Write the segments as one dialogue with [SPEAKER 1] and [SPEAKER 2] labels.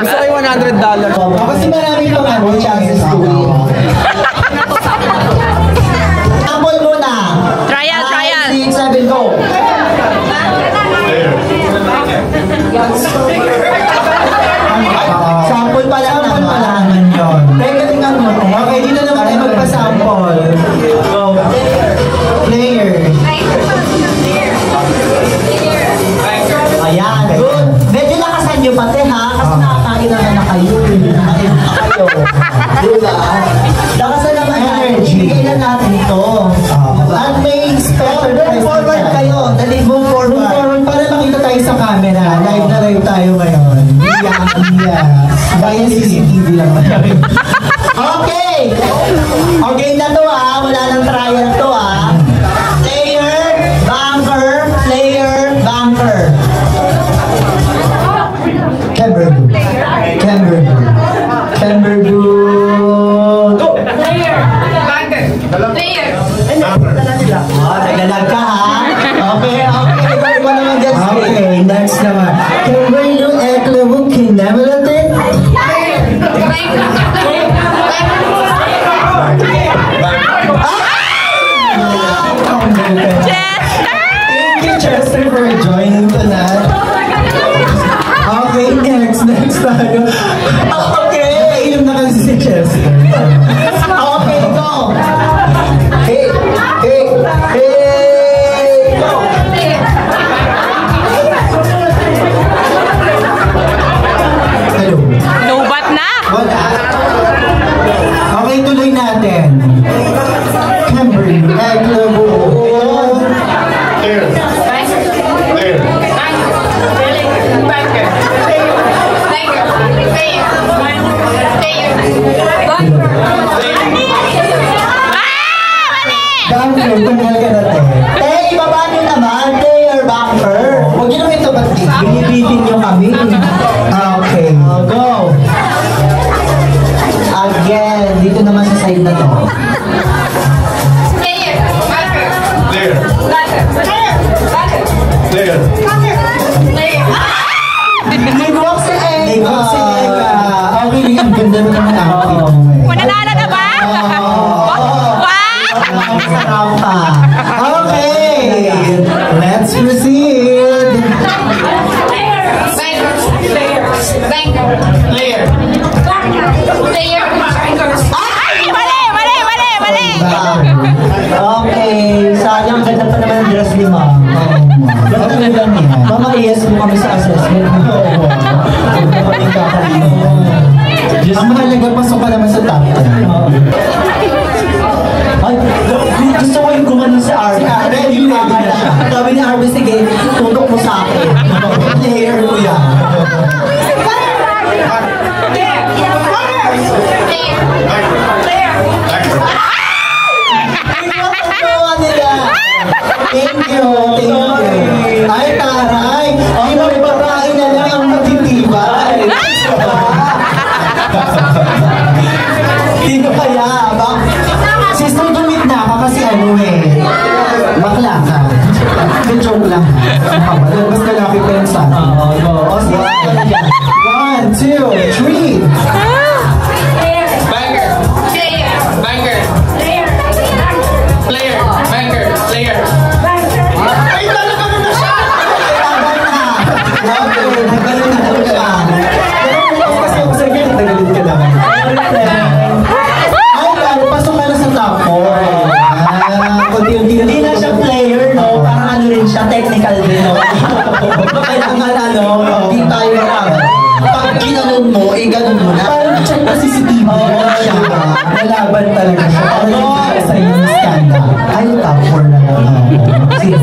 [SPEAKER 1] Gusto ko yung $100.
[SPEAKER 2] Kasi marami kang chances to win. Sample muna.
[SPEAKER 3] Trial.
[SPEAKER 2] 6, 7, go. Sample pa lang naman yun. Tingnan mo. Okay, dito naman tayo magpa-sample. Go. Player. Ayan, good. Medyo lakasan nyo pati ha, kasi nakakain naman na kayo. Diba? Lakasan naman natin. Ibigay na natin ito. At may special prize. Forward kayo. Dali, move forward. Para makita tayo sa camera. Live na live tayo ngayon. Bayan CCTV lang naman. Okay! Okay na to ha. Wala nang trial to ha. Player, banker, player, banker. Camberdu. Go!
[SPEAKER 3] Player. Banker. Player.
[SPEAKER 2] Naglalag ka ha? Okay. Ikaw naman dyan. Okay, next naman. Camberdu, Eklebo, Kinamalatin. Thank you, Chester, for joining tonight. Okay, next tayo. Okay, inom na kasi si Chester. Okay, go! Hey! Go! Hello?
[SPEAKER 3] Lubat na!
[SPEAKER 2] Wala. Okay, tuloy natin. Camberdu, Eklebo. Banker, tanggal ka natin. Ibaba nyo naman, player, banker. Huwag nyo naman ito ba't binibitin nyo kami. Okay, go. Again, dito naman sa side na to.
[SPEAKER 3] Player. Banker.
[SPEAKER 4] Player.
[SPEAKER 3] Banker. Banker.
[SPEAKER 4] Player.
[SPEAKER 3] Player.
[SPEAKER 2] Nag-walk si Eka. Okay, ang ganda mo naman ako.
[SPEAKER 3] Mananalo na ba?
[SPEAKER 2] Okay, let's proceed.
[SPEAKER 3] Player. Banker. Player. Banker.
[SPEAKER 4] Player.
[SPEAKER 3] Player. Ay! Mali!
[SPEAKER 2] Okay, sayang ganda pa naman ang dress ni Ma'am. Ganda lang yan. Mama, yes mo kami sa assessment. Ang mahalaga, pasok ka naman sa top 10. Ay, gusto ko yung gumanon sa Arby. Ready na siya. Sabi ni Arby, sige, tutok mo sa akin. Player ko yan. Thank you. Ay, taray. Ay, may babae na lang ang matitibay. Sino kaya? Sister, dumit na ka kasi ano bakla ka. Joke lang. Mas lalaki pa yun sa akin. O, sige. 1, 2, 3.
[SPEAKER 3] Banker. Player. Banker. Player. Player. Banker. Player.
[SPEAKER 2] Ay, talaga na siya! Tagal na! Okay, naggalit na daw siya. Pero kasi ako sa akin, nagalit ka lang. Ay, pasok ka na sa top 4. Hindi na siya player, no? Parang ano rin siya, technical din, no? Kailangan ano, hindi tayo pag ginanon mo, ganun mo na. Parang check na CCTV siya. Nalaban talaga siya. Parang hindi sa yung scandal. Ay, top 4 na lang. Sige.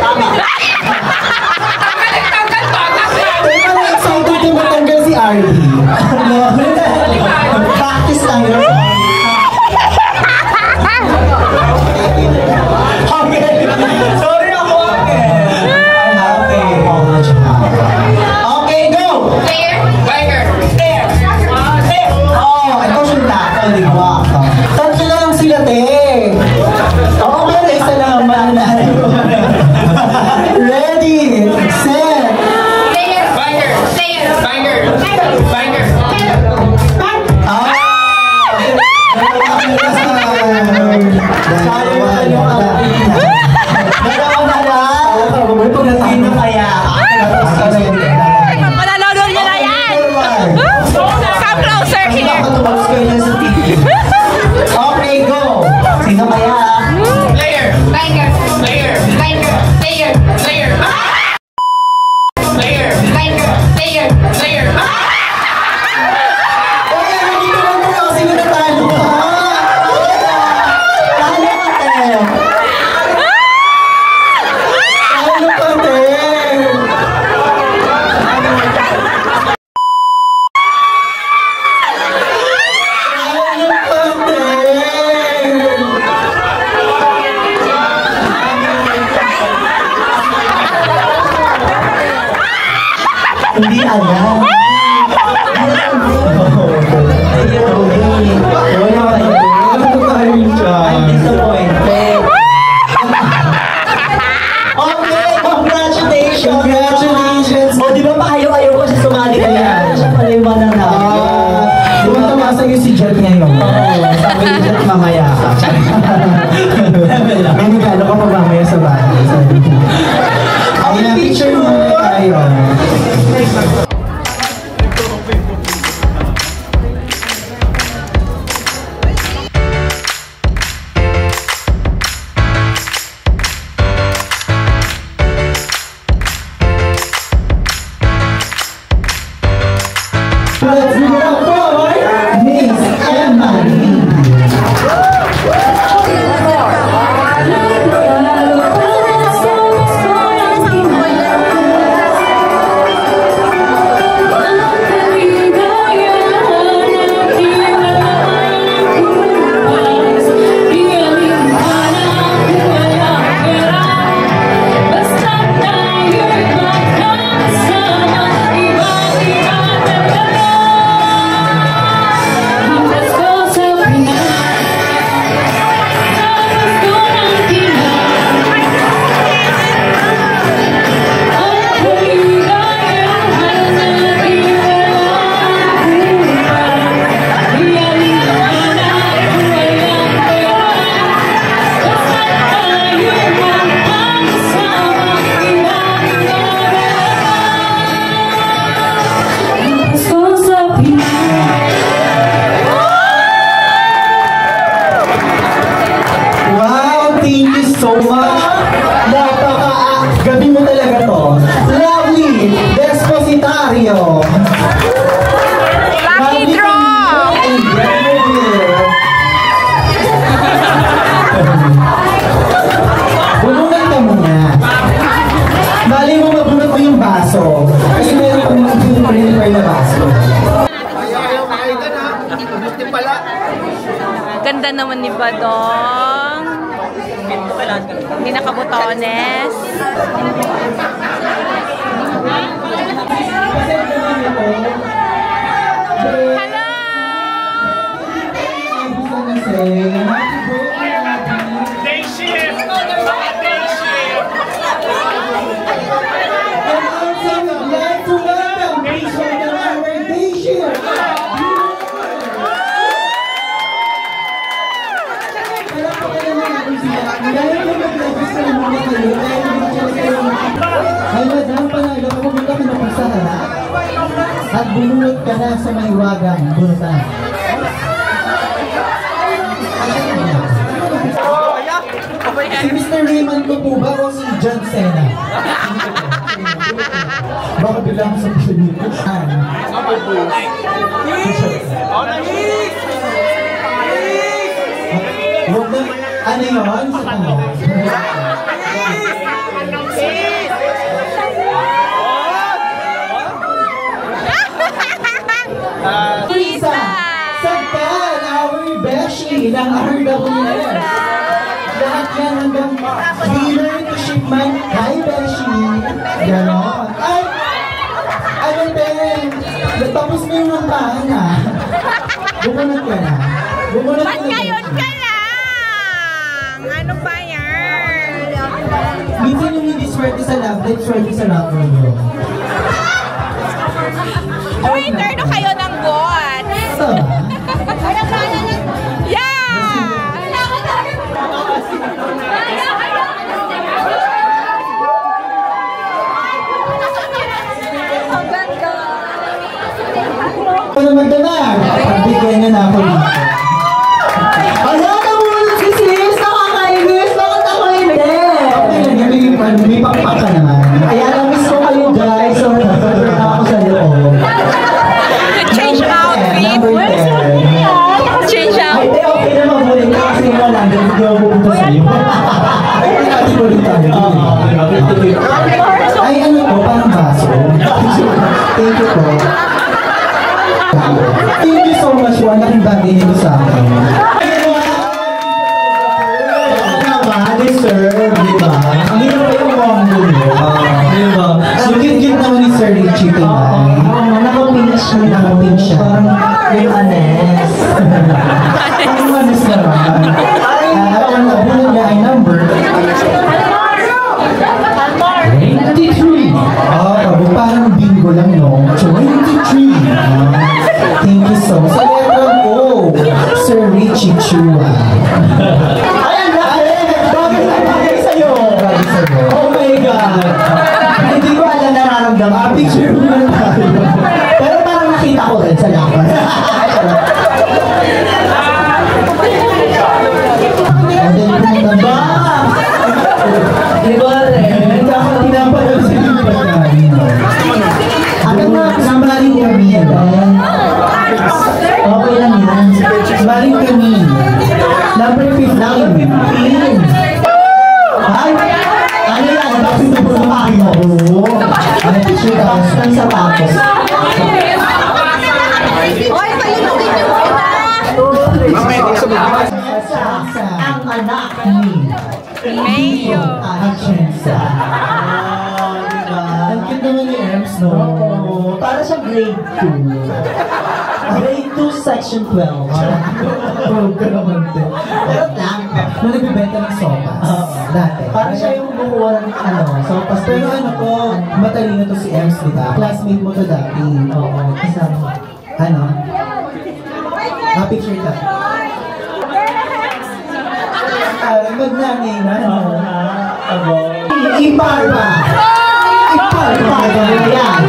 [SPEAKER 2] Tama. Pero excited yung matanggal si Arby. Practice tayo. Sorry ako. Okay, go!
[SPEAKER 3] Player. Banker. Player.
[SPEAKER 2] Oh, ito siya na. Tatlo na lang sila, te. sana. I'm disappointed. Okay, congratulations!
[SPEAKER 1] Congratulations!
[SPEAKER 2] O, di ba pa ayaw ko siya sumali kaya? Siya pala yung mananalo.
[SPEAKER 1] Tumasa yung si Jet ngayon. Sabi ni Jet, mamaya ka. May nagalo ka pa mamaya sa bahay. Ay, na picture mo tayo. Let's give it up for Miss Emily. So much. Gabi mo talaga to. Lovely Despositario.
[SPEAKER 3] Lucky draw!
[SPEAKER 1] Bunungan ka muna. Mali mo mabunot mo yung baso. Kasi meron pa mga piniprinipay na baso.
[SPEAKER 3] Ganda naman ni Badong. Hindi nakabutones. Hello!
[SPEAKER 4] Day shift! Mga day shift!
[SPEAKER 1] Ay, madam, panalo ka, pumunta ka na po sa harap at bunulot ka na sa may wagang bunutan. Si Mr. Raymond ko po ba o si John Cena? Baka bilang sa picture dito. Huwag na, ano yun? Sa tanong? Isa! Sagdan, our beshi ng RWS. Lahat yan hanggang dealer to shipment. Hi, beshi! Ganon. Ay! Ano, Ben? Tapos mo yung mantahan na. Bumunod ka na. Bumunod ka na.
[SPEAKER 3] Ngayon ka lang! Ano ba yan?
[SPEAKER 1] Minsan yung hindi swerte sa love life, swerte sa love mo.
[SPEAKER 3] Waiter na kayo ng bot!
[SPEAKER 1] So,
[SPEAKER 3] Yeah! Ang ganda!
[SPEAKER 1] ako naman damag. Bigyan niya na ako dito.
[SPEAKER 2] Ala, namulot si sis! Nakakainis! Bakit ako hindi?
[SPEAKER 1] Okay lang yan, may pakpak ka naman.
[SPEAKER 2] Kaya na-miss ko kayo guys. So, nag-order na ako sa loob.
[SPEAKER 3] Change outfit!
[SPEAKER 1] Number 10.
[SPEAKER 3] Change
[SPEAKER 2] Ay,
[SPEAKER 3] outfit!
[SPEAKER 2] di, okay na mabulit ka kasi wala. Hindi ako pupunta sa'yo.
[SPEAKER 1] Ay, natin ulit tayo. Ay, ano to? Parang baso. Thank you po. Thank you so much po. Ang laking bagay nito sa akin.
[SPEAKER 2] Deserve, di ba? Ang hirap pa yung wonggo nyo.
[SPEAKER 1] Richie tonight.
[SPEAKER 2] Nakapink siya.
[SPEAKER 1] Nakapink siya.
[SPEAKER 2] Parang yung anes.
[SPEAKER 1] Ang manis naman. Ang nabulong niya ay number 23. Parang bingo lang, no? 23. Thank you so much. Sa letrang O, Sir Richie Chua.
[SPEAKER 2] Ayan na! Bagay sa'yo!
[SPEAKER 1] Bagay sa'yo.
[SPEAKER 2] Oh my God! Hindi ko alam nararamdaman.
[SPEAKER 1] Picture mo lang tayo.
[SPEAKER 2] Pero parang nakita ko rin sa laban. Ba? Di ba rin?
[SPEAKER 1] Pinapanood sa iyo pagkain.
[SPEAKER 2] Ano na?
[SPEAKER 1] Samarin kami.
[SPEAKER 2] Okay lang yan.
[SPEAKER 1] Samarin kami. Number 15.
[SPEAKER 2] Number 15. Ay! Ano yan? Box ng sapatos.
[SPEAKER 1] Ano picture ka?
[SPEAKER 2] Box ng sapatos.
[SPEAKER 3] Oy, palunogin niyo muna!
[SPEAKER 2] Ang anak ni
[SPEAKER 3] Mayo.
[SPEAKER 1] Achensa. Ang cute naman ni Ems, no?
[SPEAKER 2] Oo. Para siyang grade 2. Grade 2, section 12.
[SPEAKER 1] Huwag ka naman din.
[SPEAKER 2] Pero lang.
[SPEAKER 1] Na nagbibenta ng sopas. Dati.
[SPEAKER 2] Parang siya yung bukuan, sopas.
[SPEAKER 1] Pero ano ko, matalino to si Ems, di ba? Classmate mo to dati.
[SPEAKER 2] Oo, kasama.
[SPEAKER 1] Ano? Picture ka. Magnanay na. Iparba! Iparba! Yan!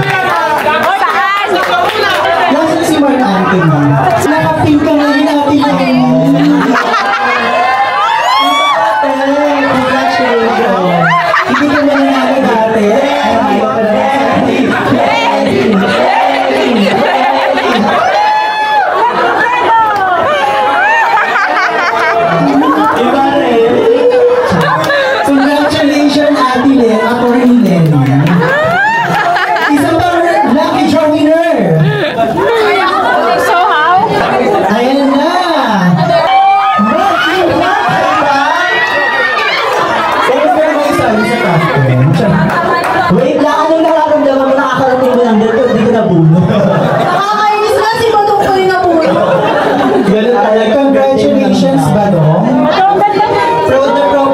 [SPEAKER 3] Saan?
[SPEAKER 1] Nasaan si Mark Anthony? Nakapink ka ngayon natin yun.
[SPEAKER 2] Congratulations!
[SPEAKER 1] Hindi ka mananalo dati. Congratulations, Ate Len, ako rin Len. Isang pang lucky draw winner.
[SPEAKER 3] So how?
[SPEAKER 1] Ayan na. Matthew Nakaiba. Pero may isa captain.
[SPEAKER 2] Wait lang, anong nararamdaman mo? Nakakarating mo lang dito, hindi ko nabuno.
[SPEAKER 3] Nakakainis na si Badong ko yung napuno.
[SPEAKER 1] Ganun talaga. Congratulations, Badong.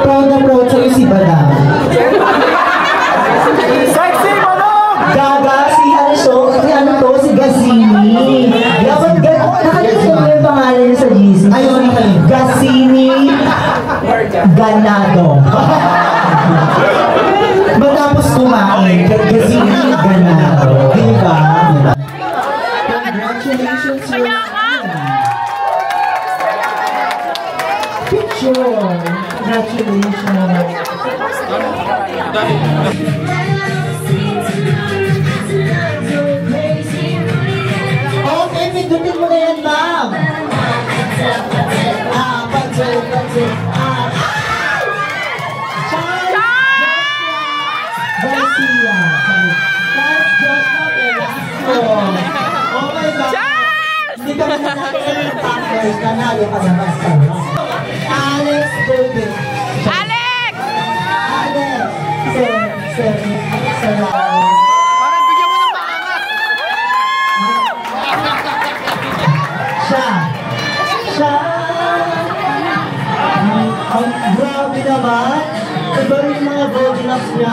[SPEAKER 1] Proud na proud sa'yo si Badang.
[SPEAKER 2] Gaga, si ano to, si Gazzini. Dapat nakalimutan mo yung pangalan niya sa GC.
[SPEAKER 1] Ayaw na kayo.
[SPEAKER 2] Gazzini Ganado.
[SPEAKER 1] Matapos kumain, Gazzini Ganado. Diba? Congratulations, Sir. Picture. Congratulations.
[SPEAKER 2] Okay, pindutin mo na yan, ma'am.
[SPEAKER 1] Garcia. Charles Joshua Velasco. Oh my God. Hindi ka
[SPEAKER 2] Partners, nanalo ka na basta.
[SPEAKER 1] Alex Bobby.
[SPEAKER 3] Alex!
[SPEAKER 2] Alex, Sir.
[SPEAKER 4] Parang bigyan mo ng maangat.
[SPEAKER 2] Siya. Ang grabe naman. Iba rin yung mga Goldilocks niya.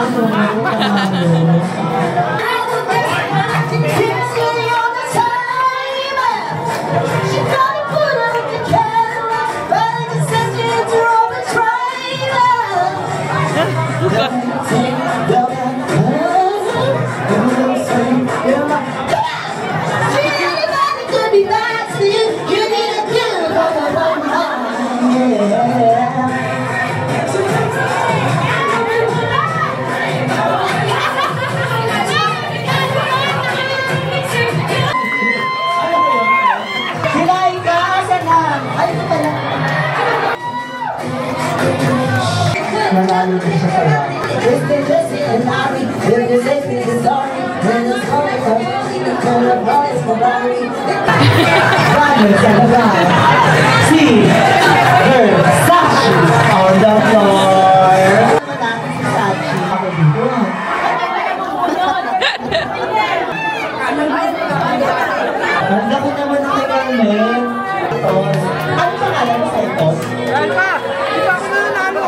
[SPEAKER 2] Nanalo din siya sa lahat. Si Versace on the floor. Ang laki naman ng kay Carmen. Ano pangalan mo sa ito?
[SPEAKER 3] Alma, di ba ako nanalo?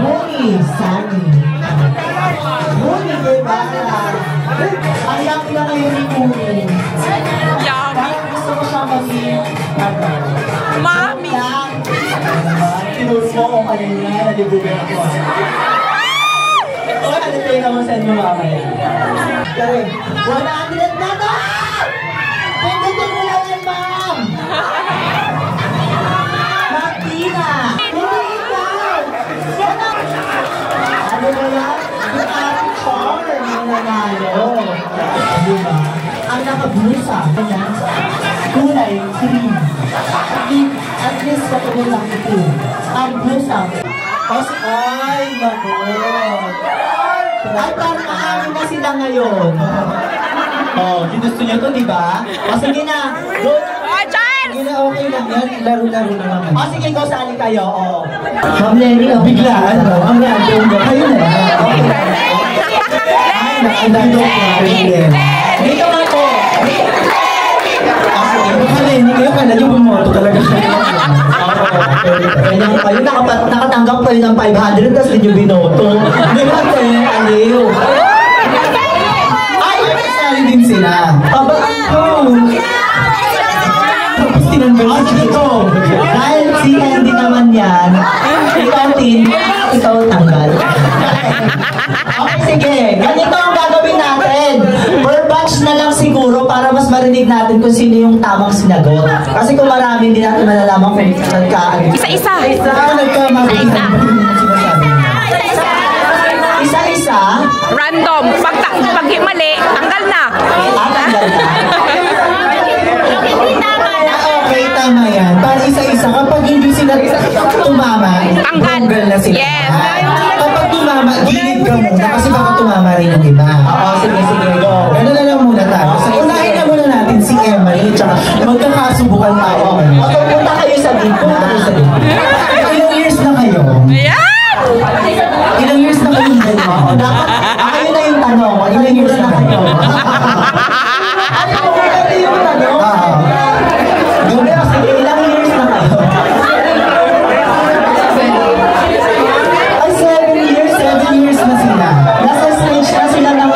[SPEAKER 2] Muni, Sunny. Muni, diba? Ang laki na kayo ni Muni.
[SPEAKER 3] Yummy.
[SPEAKER 2] Parang gusto ko siya maging,
[SPEAKER 3] Mami.
[SPEAKER 2] tinuro mo kung kanina, nalibugan ako. O, ano tayo naman sa inyo mamaya? Karen, 100 na to! Pindutin mo lang yan, ma'am! Martina! Hindi ikaw! Ano ba yan? Yung ating charm ang nanalo. Diba? Ang nakablusa, ganyan. Kulay, green. At least katulad lang ito. Ang blusa. Ay, nako. Ay, parang aamin na sila ngayon. Oh, ginusto niyo to, di ba? O, sige na. Go.
[SPEAKER 3] Oh, Charles!
[SPEAKER 1] Sige na, okay lang yan. Laro-laro na naman.
[SPEAKER 2] O, sige, go, sali kayo. Oh.
[SPEAKER 1] Ma'am Lenny, biglaan, no? Ang random mo. Kayo na. Ay, nakandito ko.
[SPEAKER 2] Dito nga po.
[SPEAKER 1] Ma'am Lenny, kayo kala niyo bumoto talaga siya.
[SPEAKER 2] Kaya kayo nakatanggap kayo ng 500 tapos hindi nyo binoto. Di ba, te? Aliw.
[SPEAKER 1] Ay, sali din sila.
[SPEAKER 2] Aba,
[SPEAKER 1] Tapos tinanggal
[SPEAKER 2] oh, dito. Dahil si Andy naman yan, ikaw tin, ikaw tanggal. Okay, sige. Ganito ang gagawin natin. Per batch na lang siguro para mas marinig natin kung sino yung tamang sinagot. Kasi kung marami, hindi natin malalaman kung nagkaan.
[SPEAKER 3] Isa-isa.
[SPEAKER 1] nagkamabigyan.
[SPEAKER 2] Isa-isa.
[SPEAKER 3] Random. Pag mali, tanggal na.
[SPEAKER 2] Tanggal na.
[SPEAKER 1] Okay, tama yan. Para isa-isa, kapag hindi sila tumama,
[SPEAKER 3] Tanggal.
[SPEAKER 1] na sila.
[SPEAKER 3] Yes.
[SPEAKER 1] Kapag tumama, gilid ka muna kasi baka tumama rin ang iba.
[SPEAKER 2] Oo, sige, sige, go.
[SPEAKER 1] Gano'n na lang muna tayo. So, unahin na muna natin si Emily, tsaka magkakasubukan tayo.
[SPEAKER 2] O, punta kayo sa gitna.
[SPEAKER 1] Ilang years na kayo?
[SPEAKER 3] Ayan!
[SPEAKER 1] Ilang years na kayo?
[SPEAKER 2] Oo, dapat, kayo na yung tanong. Ilang years na kayo? Ano yung tanong? Sige, ilang years na kayo?
[SPEAKER 1] Ay, 7 years na sila.
[SPEAKER 2] Nasa stage na sila ng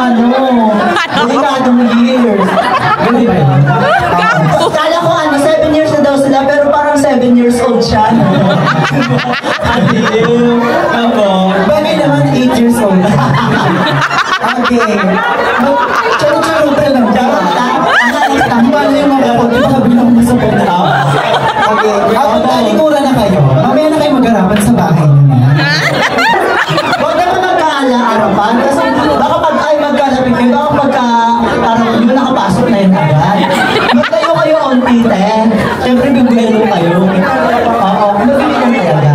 [SPEAKER 2] delikadong years.
[SPEAKER 1] Ganun ba yun?
[SPEAKER 2] Kala ko 7 years na daw sila, pero parang 7 years old siya. Adiyo.
[SPEAKER 1] Bagay naman 8 years old. Okay. Charo-charo ka lang.
[SPEAKER 2] Charot lang.
[SPEAKER 1] Paano yung mga kapag di ba bilang mo sa pagka? Okay. Kapag talikuran na kayo, mamaya na kayo mag-harapan sa bahay niyo.
[SPEAKER 2] Huwag naman magkaala-arapan kasi baka pag ay magkalapit kayo, baka pagka parang hindi mo nakapasok na yun agad. Magtayo kayo onti, te. Siyempre, bibigyan kayo. Oo, mabibigyan talaga.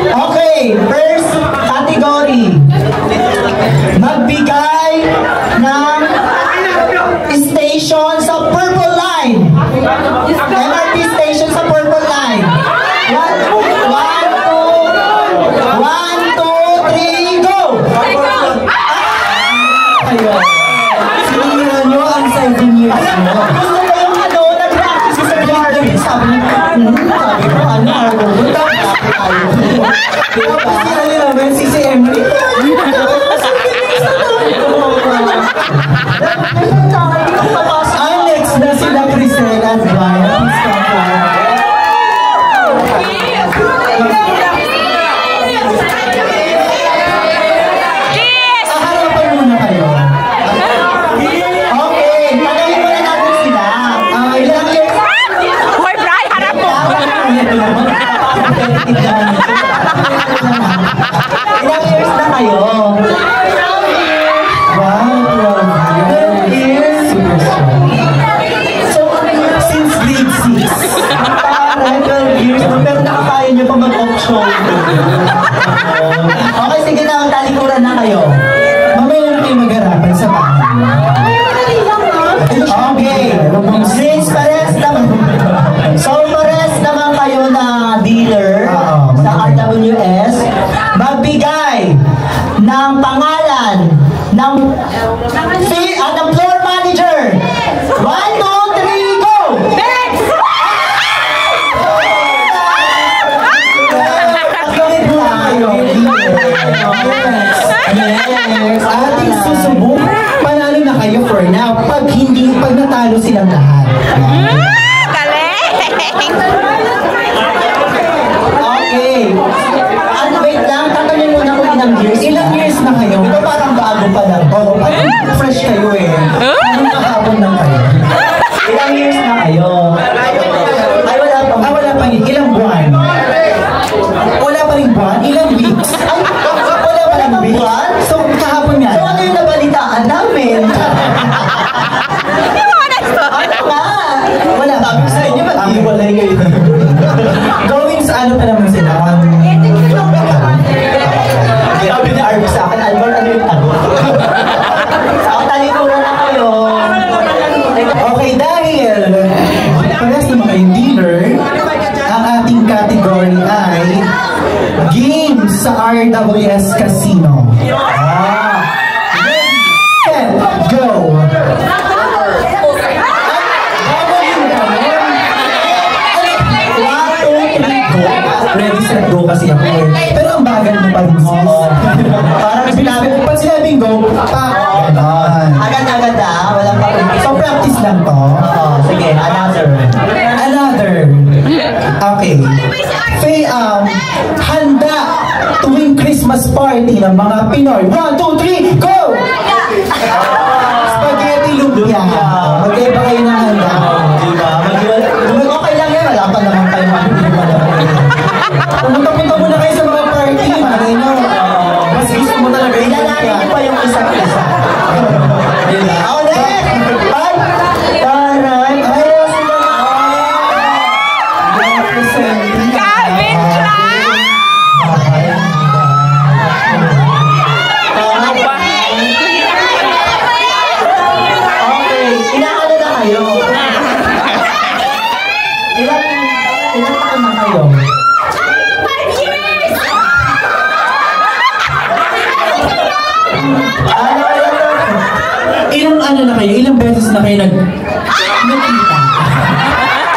[SPEAKER 2] Okay, first category. Magbigay ng station sa Purple Line. MRT station sa Purple Line. 1, 2, 3, go!
[SPEAKER 1] Ayun. Sinira nyo ang 7 years mo.
[SPEAKER 2] Gusto ko yung nag-practice sa garden. Sabi ko, punta tayo.
[SPEAKER 1] Tapos sila nila, men, si Emily. Ang next na sila, Crisel at Brian. Please come forward. Harapan muna kayo.
[SPEAKER 2] Okay, tanongin muna natin sila. Ilang years?
[SPEAKER 3] Hoy, Bri, harap mo.
[SPEAKER 2] Ilang years na kayo?
[SPEAKER 1] Wow, 12 years. Super strong.
[SPEAKER 2] So, since grade 6. Parang 12 years na, pero nakakaya nyo pa mag-auction. Okay, sige na, talikuran na kayo.
[SPEAKER 1] Mamaya na kayo mag-harapan sa bahay.
[SPEAKER 2] Okay, since pares naman kayo ng
[SPEAKER 1] pag natalo silang lahat.
[SPEAKER 3] Galing!
[SPEAKER 2] Okay. Ano, wait lang, tatanungin muna kung ilang years.
[SPEAKER 1] Ilang years na kayo?
[SPEAKER 2] Ito parang bago pa lang.
[SPEAKER 1] Oo, parang fresh kayo eh. Anong kahapon lang kayo?
[SPEAKER 2] Ilang years na kayo? Ay, wala pa.
[SPEAKER 1] Ah, wala pa rin. Ilang buwan? Wala pa rin buwan? Ilang weeks?
[SPEAKER 2] Ay, wala pa lang buwan?
[SPEAKER 1] So, kahapon nga.
[SPEAKER 2] So, ano yung nabalitaan namin?
[SPEAKER 3] Ano
[SPEAKER 2] Wala.
[SPEAKER 1] Wala.
[SPEAKER 2] Sabi ko sa inyo, mag-iwalay kayo.
[SPEAKER 1] Going sa ano pa naman sila?
[SPEAKER 2] Sabi ni Arby sa akin, Albert, ano yung tanong? Ako, talikuran na kayo.
[SPEAKER 1] Okay, dahil parehas naman kayong dealer, ang ating category ay games sa RWS Casino. Ready, set, go! Ready, set, go kasi ako eh. Pero ang bagal mo pa rin. Parang pag sinabing go, ganon.
[SPEAKER 2] Agad-agad walang pa-practice.
[SPEAKER 1] So practice lang to.
[SPEAKER 2] Sige, another.
[SPEAKER 1] Another. Okay. Handa tuwing Christmas party ng mga Pinoy. 1, 2, 3, go! Spaghetti lumpia. Magkaiba kayo ng handa.
[SPEAKER 2] Diba? Okay lang yan, wala pa naman kayo
[SPEAKER 1] Pumunta-punta muna kayo sa mga party. Malay nyo. Mas gusto mo talaga yung
[SPEAKER 2] Ilalagay ko pa yung isa't isa. Ako next! Ay! Taray! Ayaw sila na!
[SPEAKER 3] Calvin Klein!
[SPEAKER 2] Okay, ilang ano na kayo? Ilang taon na kayo?
[SPEAKER 1] Ilang ano na kayo? Ilang beses na kayo nagkita?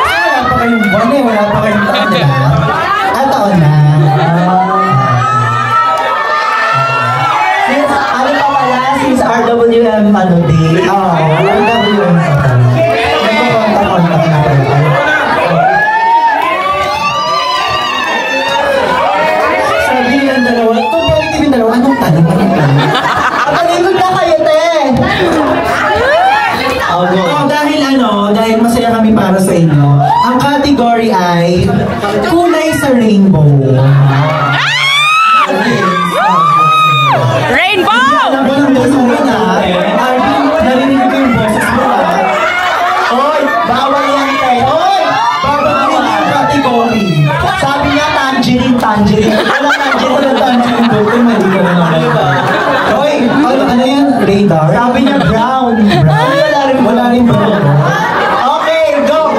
[SPEAKER 1] Wala pa kayong buwan eh. Wala pa kayong taon na. Taon na.
[SPEAKER 2] Since, ano pa pala, since RWM, ano din?
[SPEAKER 1] Oo. RWM. Nagkukontak-kontak na kayo. Sabi nilang dalawa, competitive yung dalawa, anong tanong?
[SPEAKER 2] Patalikod na kayo, te!
[SPEAKER 1] Dahil masaya kami para sa inyo, ang category ay kulay sa rainbow.
[SPEAKER 3] Rainbow!
[SPEAKER 1] Walang boses mo na. Arvin, narinig ko yung boses mo na.
[SPEAKER 2] Oy, bawal yan, te! Oy!
[SPEAKER 1] Babagin yung category.
[SPEAKER 2] Sabi niya, tangerine. Walang tangerine.
[SPEAKER 1] Buti, mali ka na naman. Oy, ano yan? Radar?
[SPEAKER 2] Sabi niya, brown.
[SPEAKER 1] Wala rin brown.
[SPEAKER 2] Okay, go!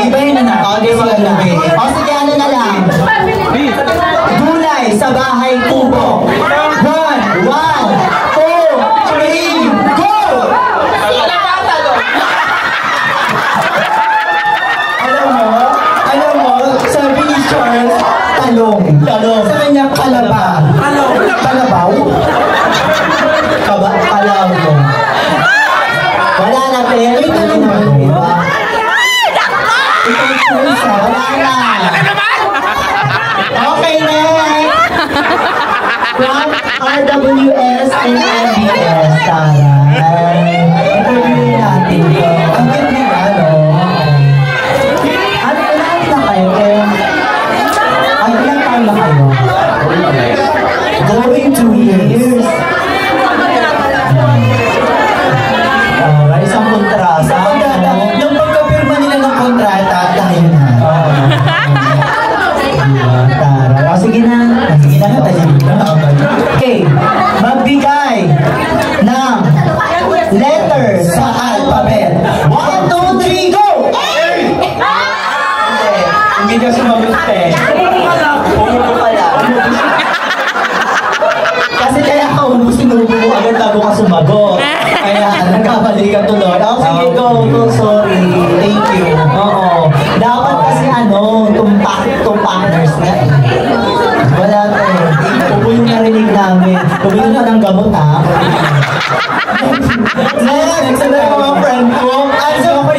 [SPEAKER 1] Ibahin na na.
[SPEAKER 2] Okay, sige. O sige, ano na lang? Gulay sa bahay kubo. 1, 2, 3, go!
[SPEAKER 1] Alam mo, sabi ni Charles, talong. Sa kanya, kalabaw. Kalabaw?
[SPEAKER 2] Kalabaw. Wala na, te.
[SPEAKER 1] Ay, talong ba?
[SPEAKER 2] Wala na. Okay, next. From RWS and MBS, taray. Interviewin natin to.
[SPEAKER 1] Ang ganda nga, no?
[SPEAKER 2] Ano, ilan na kayo, te? Ay, ilang taon na kayo?
[SPEAKER 1] Going 2 years.
[SPEAKER 2] Isang kontrasa.
[SPEAKER 1] Nung pagkapirma nila ng kontrata, dahil na.
[SPEAKER 2] Tara. Sige na. Sige na. Okay. Magbigay ng letter sa alphabet. 1, 2, 3, go! Hindi ka sumagot, eh. Pumupo pala. Kasi kaya ka sinubo mo agad bago ka sumagot. Kaya nagkamali ka tuloy. Oh, sige, go. Sorry. Thank you. Oo. Dapat kasi tumpakers na. Wala tayo. Tubo yung narinig namin. Tubo yung ng gamot, ha? Next!
[SPEAKER 1] next na mga friend ko. As of now,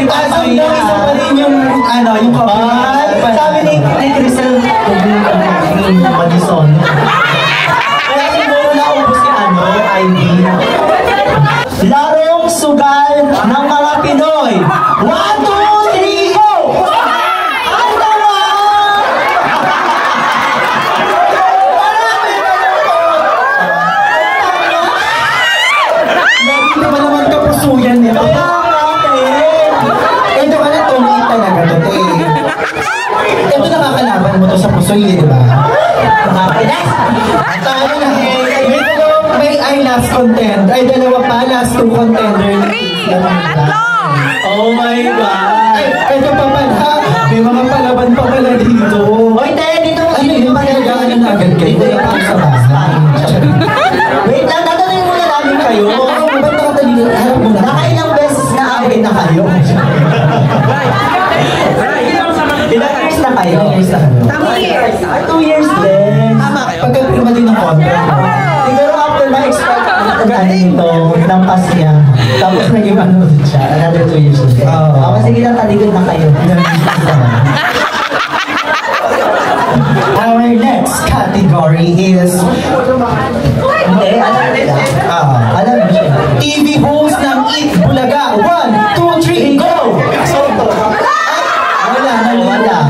[SPEAKER 1] isa pa rin yung, yung kapal.
[SPEAKER 2] Sabi ni Crystal, Madison. Kaya siguro naubos si ID. Larong sugal ng mga Pinoy. 1, 2, 3, go! Ang tawa!
[SPEAKER 1] Lagi naman naman kapusuyan nito. Ito ka na tunay talaga to, Ito nakakalaban mo to sa pusoy, di ba? May last content. Ay, dalawa pa. Last 2 contender.
[SPEAKER 3] 3! Tatlo!
[SPEAKER 2] Oh my God!
[SPEAKER 1] Ay, ito pa pala. May mga palaban pa pala dito.
[SPEAKER 2] Oy, tayo dito.
[SPEAKER 1] Ano yung magagawa na agad kayo? Ito yung sa bahay.
[SPEAKER 2] Wait lang, tatanungin muna namin kayo.
[SPEAKER 1] Ba't nakatali? Harap mo na.
[SPEAKER 2] Nakailang beses na away na kayo? Ilang years na kayo?
[SPEAKER 1] 2 years na kayo.
[SPEAKER 3] 2 years.
[SPEAKER 2] Ay, 2 years din.
[SPEAKER 1] Pagkapirma din ng contract.
[SPEAKER 2] Siguro after na-expect ito, lampas niya. Tapos naging ano siya, another 2 years ulit. Sige lang, taligod na kayo.
[SPEAKER 1] Our next category is
[SPEAKER 2] Hindi, alam nila. Alam mo siya.
[SPEAKER 1] TV host ng Eat Bulaga. 1, 2, 3, go!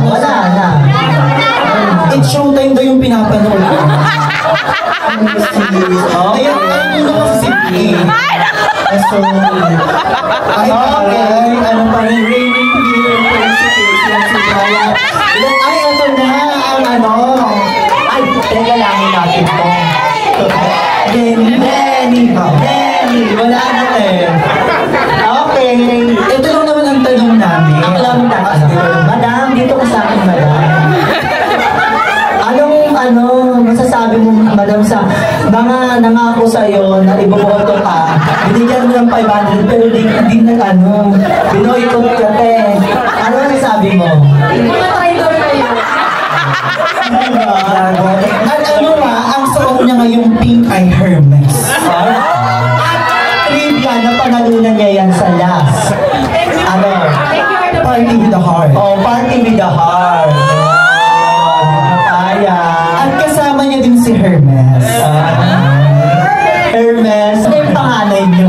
[SPEAKER 2] Wala na.
[SPEAKER 1] It's showtime daw yung pinapanood ko. Ayan, ayun naman si Sydney. So, ano pa rin, reigning year principles lang si Kaya. Ay, ito na,
[SPEAKER 2] Ay, teka lang natin to.
[SPEAKER 1] Lenny,
[SPEAKER 2] Wala na eh. Okay.
[SPEAKER 1] ito lang naman ang tanong namin.
[SPEAKER 2] Ako lang Madam, dito ka sa akin, madam. Masasabi mo, madam, sa mga nangako sa'yo na iboboto ka, binigyan mo ng 500 pero di binoikot ka, te. Ano masasabi mo? Mga traitor kayo.
[SPEAKER 1] At ang suot niya ngayong pink ay Hermes.
[SPEAKER 2] At trivia na panalunan niya yan sa last.
[SPEAKER 1] Party with the heart.
[SPEAKER 2] Oh, party with the heart.
[SPEAKER 1] At kasama niya din si Hermes.
[SPEAKER 2] Hermes. Ano yung panganay niyo?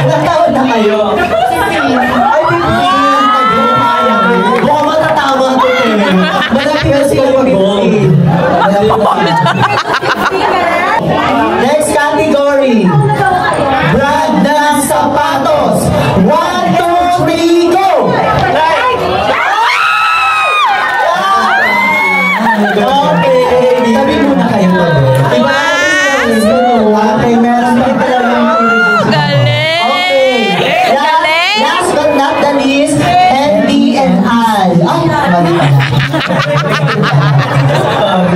[SPEAKER 2] Ilang taon na kayo? Ay, 15. Buka matatawa ko eh. Malapit na siya yung 15. Next category. Brand ng sapatos. 1, 2, 3, go!
[SPEAKER 1] Okay, sabi muna kayo to. Okay, meron pa talagang
[SPEAKER 3] Galing! Galing!
[SPEAKER 2] Last but not the least, Andy and Al. Ay, mali pa na.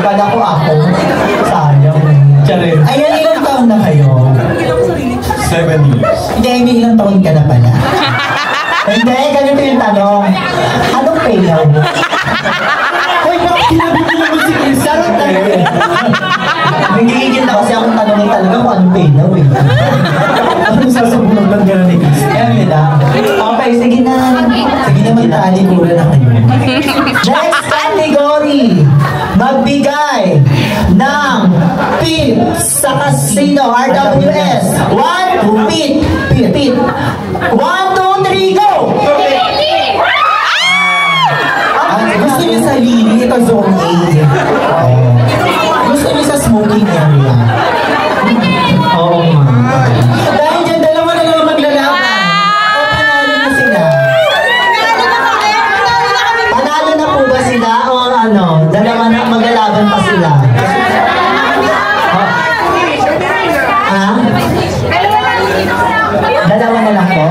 [SPEAKER 2] Kala ko ako. Sayang.
[SPEAKER 1] Ayan, ilang taon na kayo?
[SPEAKER 4] 7 years.
[SPEAKER 1] Hindi, ilang taon ka na pala.
[SPEAKER 2] Hindi, ganito yung tanong. Anong payaw mo?
[SPEAKER 1] Hoy, bakit kinabi ko naman si Chris? Sarot na yun.
[SPEAKER 2] Nagigigil na kasi akong tanongin talaga kung anong payaw eh.
[SPEAKER 1] Anong sasabunan lang gano'n ni Chris?
[SPEAKER 2] Kaya nila. Okay, sige na.
[SPEAKER 1] Sige naman, taalikura na kayo.
[SPEAKER 2] Next category. Magbigay ng pin sa casino, RWS. 1, pin. 1, 2, 3, go!
[SPEAKER 1] Gusto niyo sa Lili, ito zone A. Gusto niyo sa smoking area.
[SPEAKER 2] Oo.
[SPEAKER 1] Dahil dyan, dalawa na naman maglalaban. O panalo na sila.
[SPEAKER 2] Panalo na po ba sila o ano? Dalawa na maglalaban pa sila. Ha? Dalawa na lang po?